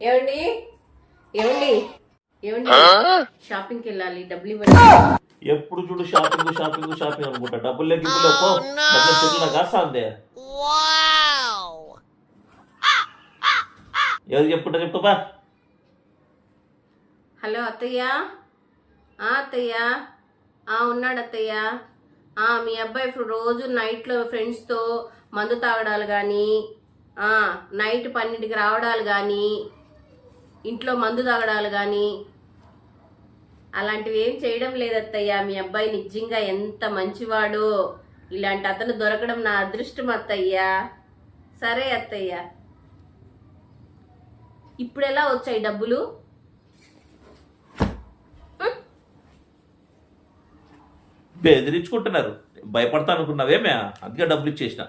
ఏమండి ఏమండి ఏమండి షాపింగ్కి వెళ్ళాలి, డబ్బులు ఇవ్వండి. ఎప్పుడు చూడు షాపింగ్ షాపింగ్ షాపింగ్ అనుకుంటా. డబ్బులు లేక ఇప్పుడు పో. డబ్బులు చెట్లు కాస్తా అందే. ఎవరు చెప్పుకుంటా చెప్తా. హలో అత్తయ్య. అత్తయ్య ఉన్నాడు అత్తయ్య. మీ అబ్బాయి ఇప్పుడు రోజు నైట్లో ఫ్రెండ్స్తో మందు తాగడాలు కానీ, నైట్ 12కి రావడాలు కానీ, ఇంట్లో మందు తాగడాలు కానీ అలాంటివి ఏం చేయడం లేదు అత్తయ్య. మీ అబ్బాయి నిజంగా ఎంత మంచివాడో. ఇలాంటి అతను దొరకడం నా అదృష్టం అత్తయ్య. సరే అత్తయ్య, ఇప్పుడు ఎలా వచ్చాయి డబ్బులు? బెదిరించుకుంటున్నారు. భయపడతా అనుకున్నావేమే, అందుకే డబ్బులు ఇచ్చేసిన.